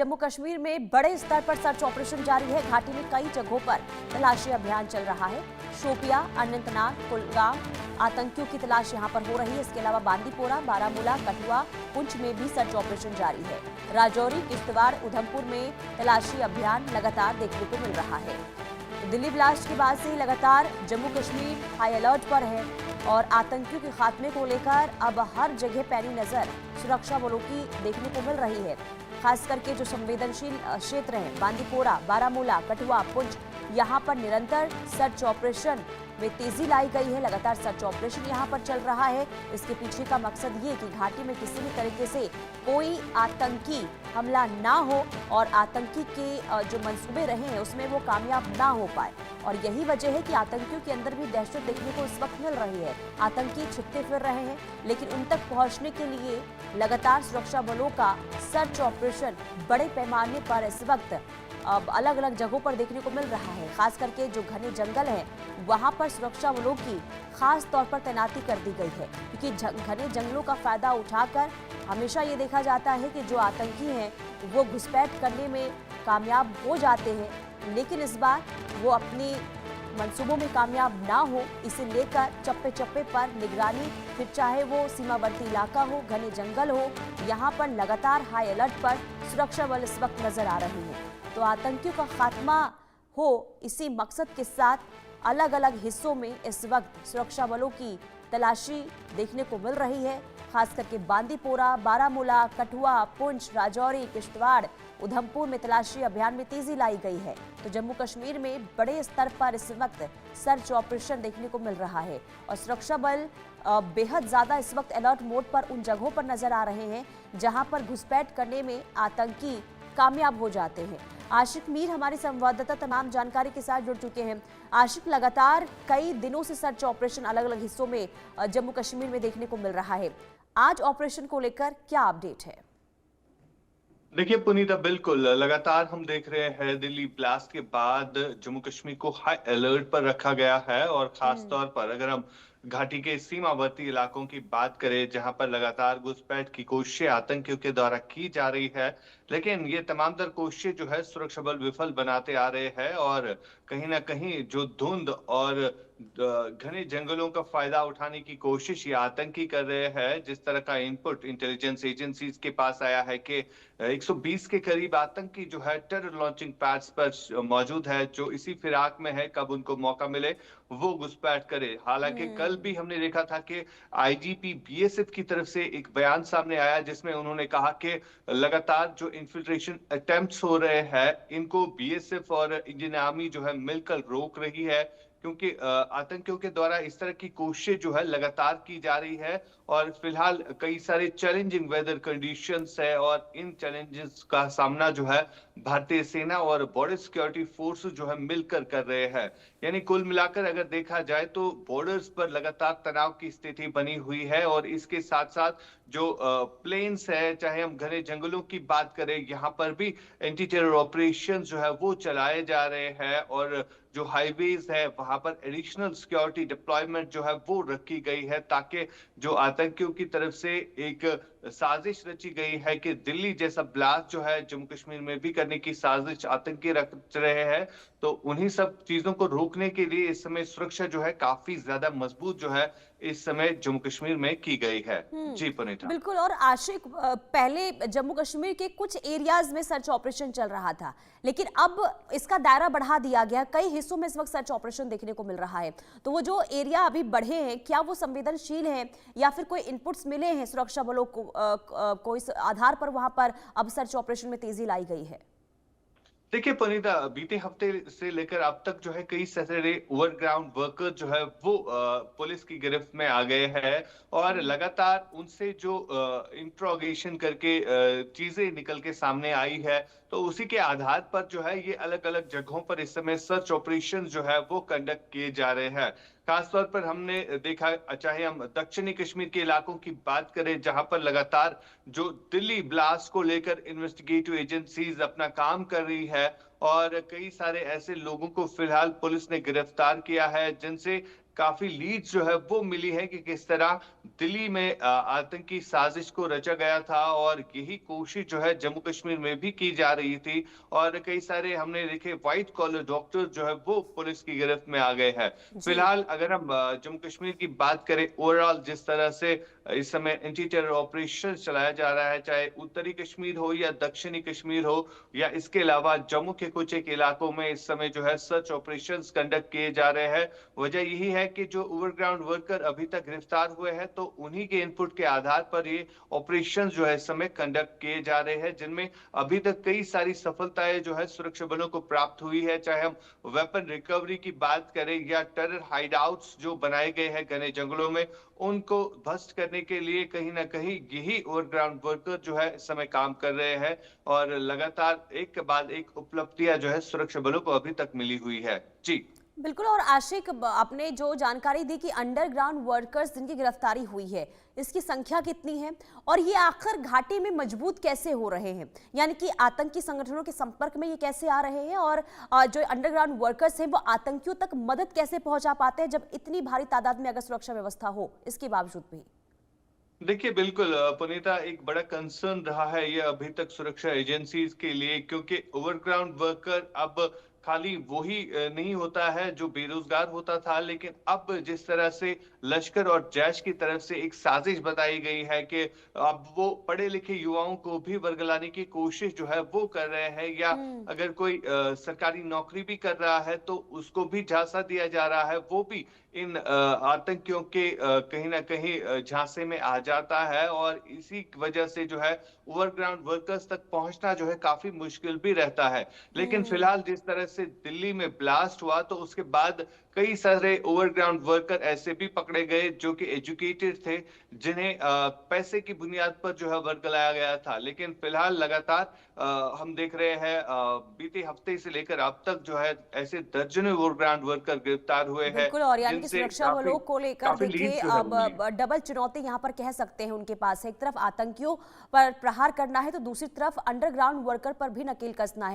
जम्मू कश्मीर में बड़े स्तर पर सर्च ऑपरेशन जारी है। घाटी में कई जगहों पर तलाशी अभियान चल रहा है। शोपिया, अनंतनाग, कुलगाम आतंकियों की तलाश यहां पर हो रही है। इसके अलावा बांदीपोरा, बारामूला, कठुआ, पुंछ में भी सर्च ऑपरेशन जारी है। राजौरी, किश्तवाड़, उधमपुर में तलाशी अभियान लगातार देखने को मिल रहा है। दिल्ली ब्लास्ट के बाद से ही लगातार जम्मू कश्मीर हाई अलर्ट पर है और आतंकियों के खात्मे को लेकर अब हर जगह पैनी नजर सुरक्षा बलों की देखने को मिल रही है। खास करके जो संवेदनशील क्षेत्र हैं, बांदीपोरा, बारामूला, कठुआ, पुंछ, यहां पर निरंतर सर्च ऑपरेशन में तेजी लाई गई है। लगातार सर्च ऑपरेशन यहां पर चल रहा है। इसके पीछे का मकसद ये कि घाटी में किसी भी तरीके से कोई आतंकी हमला ना हो और आतंकी के जो मंसूबे रहे हैं उसमें वो कामयाब ना हो पाए। और यही वजह है कि आतंकियों के अंदर भी दहशत देखने को इस वक्त मिल रही है। आतंकी छिपते फिर रहे हैं, लेकिन उन तक पहुंचने के लिए लगातार सुरक्षा बलों का सर्च ऑपरेशन बड़े पैमाने पर इस वक्त अब अलग अलग जगहों पर देखने को मिल रहा है। खास करके जो घने जंगल हैं वहां पर सुरक्षा बलों की खास तौर पर तैनाती कर दी गई है, क्योंकि घने जंगलों का फायदा उठाकर हमेशा ये देखा जाता है कि जो आतंकी हैं वो घुसपैठ करने में कामयाब हो जाते हैं, लेकिन इस बार वो अपनी मंसूबों में कामयाब ना हो, इसे लेकर चप्पे चप्पे पर निगरानी, फिर चाहे वो सीमावर्ती इलाका हो, घने जंगल हो, यहाँ पर लगातार हाई अलर्ट पर सुरक्षा बल इस वक्त नजर आ रहे हैं। तो आतंकियों का खात्मा हो, इसी मकसद के साथ अलग अलग हिस्सों में इस वक्त सुरक्षा बलों की तलाशी देखने को मिल रही है। खास करके बांदीपोरा, बारामूला, कठुआ, पुंछ, राजौरी, किश्तवाड़, उधमपुर में तलाशी अभियान में तेजी लाई गई है। तो जम्मू कश्मीर में बड़े स्तर पर इस वक्त सर्च ऑपरेशन देखने को मिल रहा है और सुरक्षा बल बेहद ज्यादा इस वक्त अलर्ट मोड पर उन जगहों पर नजर आ रहे हैं जहां पर घुसपैठ करने में आतंकी कामयाब हो जाते हैं। आशिक मीर हमारे संवाददाता तमाम जानकारी के साथ जुड़ चुके हैं। आशिक, लगातार कई दिनों से सर्च ऑपरेशन अलग अलग हिस्सों में जम्मू कश्मीर में देखने को मिल रहा है। आज ऑपरेशन को लेकर क्या अपडेट है? देखिए पुनीता, बिल्कुल लगातार हम देख रहे हैं दिल्ली ब्लास्ट के बाद जम्मू कश्मीर को हाई अलर्ट पर रखा गया है और खास तौर पर अगर हम घाटी के सीमावर्ती इलाकों की बात करें जहां पर लगातार घुसपैठ की कोशिशें आतंकियों के द्वारा की जा रही है, लेकिन ये तमाम तर कोशिशें जो है सुरक्षा बल विफल बनाते आ रहे हैं और कहीं ना कहीं जो धुंध और घने जंगलों का फायदा उठाने की कोशिश ये आतंकी कर रहे हैं। जिस तरह का इनपुट इंटेलिजेंस एजेंसीज के पास आया है कि 120 के करीब आतंकी जो है टेरर लॉन्चिंग पैड्स पर मौजूद है, जो इसी फिराक में है कब उनको मौका मिले वो घुसपैठ करे। हालांकि कल भी हमने देखा था कि आईजीपी बीएसएफ की तरफ से एक बयान सामने आया जिसमें उन्होंने कहा कि लगातार जो इन्फिल्ट्रेशन अटेम्प्ट्स हो रहे हैं इनको बीएसएफ और इंडियन आर्मी जो है मिलकर रोक रही है, क्योंकि आतंकियों के द्वारा इस तरह की कोशिशें जो है लगातार की जा रही है और फिलहाल कई सारे चैलेंजिंग वेदर कंडीशंस है और इन चैलेंजेस का सामना जो है भारतीय सेना और बॉर्डर सिक्योरिटी फोर्स जो है मिलकर कर रहे हैं। यानी कुल मिलाकर अगर देखा जाए तो बॉर्डर्स पर लगातार तनाव की स्थिति बनी हुई है और इसके साथ साथ जो प्लेन्स है, चाहे हम घने जंगलों की बात करें, यहाँ पर भी एंटी टेरर ऑपरेशन जो है वो चलाए जा रहे हैं और जो हाईवेज है वहां पर एडिशनल सिक्योरिटी डिप्लॉयमेंट जो है वो रखी गई है, ताकि जो आतंकियों की तरफ से एक साजिश रची गई है कि दिल्ली जैसा ब्लास्ट जो है जम्मू कश्मीर में भी करने की साजिश आतंकी रच रहे हैं, तो उन्हीं सब चीजों को रोकने के लिए इस समय सुरक्षा जो है काफी ज्यादा मजबूत जो है इस समय जम्मू कश्मीर में की गई है। जी पुनीता। बिल्कुल। और आशिक, पहले जम्मू कश्मीर के कुछ एरियाज में सर्च ऑपरेशन चल रहा था, लेकिन अब इसका दायरा बढ़ा दिया गया। कई हिस्सों में इस वक्त सर्च ऑपरेशन देखने को मिल रहा है। तो वो जो एरिया अभी बढ़े हैं, क्या वो संवेदनशील हैं या फिर कोई इनपुट्स मिले हैं सुरक्षा बलों को, कोई आधार पर वहां पर अब सर्च ऑपरेशन में तेजी लाई गई है? देखिए पुनीता, बीते हफ्ते से लेकर अब तक जो है कई सैटरडे ओवरग्राउंड वर्कर जो है वो पुलिस की गिरफ्त में आ गए हैं और लगातार उनसे जो इंट्रोगेशन करके चीजें निकल के सामने आई है, तो उसी के आधार पर जो है ये अलग अलग जगहों पर इस समय सर्च ऑपरेशन जो है वो कंडक्ट किए जा रहे हैं। खासतौर पर हमने देखा, चाहे हम दक्षिणी कश्मीर के इलाकों की बात करें जहां पर लगातार जो दिल्ली ब्लास्ट को लेकर इन्वेस्टिगेटिव एजेंसीज अपना काम कर रही है और कई सारे ऐसे लोगों को फिलहाल पुलिस ने गिरफ्तार किया है जिनसे काफी लीड्स जो है वो मिली है कि किस तरह दिल्ली में आतंकी साजिश को रचा गया था, और यही कोशिश जो है जम्मू कश्मीर में भी की जा रही थी। और कई सारे हमने देखे व्हाइट कॉलर डॉक्टर जो है वो पुलिस की गिरफ्त में आ गए हैं। जी। फिलहाल अगर हम जम्मू कश्मीर की बात करें, ओवरऑल जिस तरह से इस समय एंटी टेरर ऑपरेशन चलाया जा रहा है, चाहे उत्तरी कश्मीर हो या दक्षिणी कश्मीर हो, या इसके अलावा जम्मू के कुछ एक इलाकों में इस समय जो है सर्च ऑपरेशंस कंडक्ट किए जा रहे हैं। वजह यही है कि जो ओवरग्राउंड वर्कर अभी तक गिरफ्तार हुए हैं, तो उन्हीं के इनपुट के आधार पर ये ऑपरेशन जो है इस समय कंडक्ट किए जा रहे हैं, जिनमें अभी तक कई सारी सफलताएं जो है सुरक्षा बलों को प्राप्त हुई है। चाहे हम वेपन रिकवरी की बात करें या टेरर हाइडआउट्स जो बनाए गए हैं घने जंगलों में, उनको ध्वस्त करने के लिए कहीं ना कहीं यही ओवरग्राउंड वर्कर जो है इस समय काम कर रहे हैं। और लगातार एक के बाद एक उपलब्धियां जो है सुरक्षा बलों को अभी तक मिली हुई है। जी। बिल्कुल। और आशिक, आपने जो जानकारी दी कि अंडरग्राउंड वर्कर्स जिनकी गिरफ्तारी हुई है, इसकी संख्या कितनी है और ये आखिर घाटी में मजबूत कैसे हो रहे हैं, यानी कि आतंकी संगठनों के संपर्क में ये कैसे आ रहे हैं, और जो अंडरग्राउंड वर्कर्स हैं वो आतंकियों तक मदद कैसे पहुंचा पाते हैं जब इतनी भारी तादाद में अगर सुरक्षा व्यवस्था हो इसके बावजूद भी? देखिए बिल्कुल पुनीता, एक बड़ा कंसर्न रहा है ये अभी तक सुरक्षा एजेंसीज के लिए, क्योंकि ओवरग्राउंड वर्कर अब खाली वही नहीं होता है जो बेरोजगार होता था, लेकिन अब जिस तरह से लश्कर और जैश की तरफ से एक साजिश बताई गई है कि अब वो पढ़े लिखे युवाओं को भी वर्गलाने की कोशिश जो है वो कर रहे हैं, या अगर कोई सरकारी नौकरी भी कर रहा है तो उसको भी झांसा दिया जा रहा है, वो भी इन आतंकियों के कहीं ना कहीं झांसे में आ जाता है। और इसी वजह से जो है ओवरग्राउंड वर्कर्स तक पहुंचना जो है काफी मुश्किल भी रहता है। लेकिन फिलहाल जिस तरह से दिल्ली में ब्लास्ट हुआ, तो उसके बाद कई सारे ओवरग्राउंड वर्कर ऐसे भी पकड़े गए जो कि एजुकेटेड थे, जिन्हें पैसे की बुनियाद पर जो है वर्गलाया गया था। लेकिन फिलहाल लगातार हम देख रहे हैं बीते हफ्ते से लेकर अब तक जो है ऐसे दर्जनों ओवरग्राउंड वर्कर गिरफ्तार हुए हैं, बिल्कुल। और यानी कि जिनसे सुरक्षा बलों को लेकर काफी देखिए लीड जो है अब वो मिली। डबल चुनौती यहाँ पर कह सकते हैं उनके पास है। एक तरफ आतंकियों पर प्रहार करना है तो दूसरी तरफ अंडरग्राउंड वर्कर पर भी नकेल कसना है।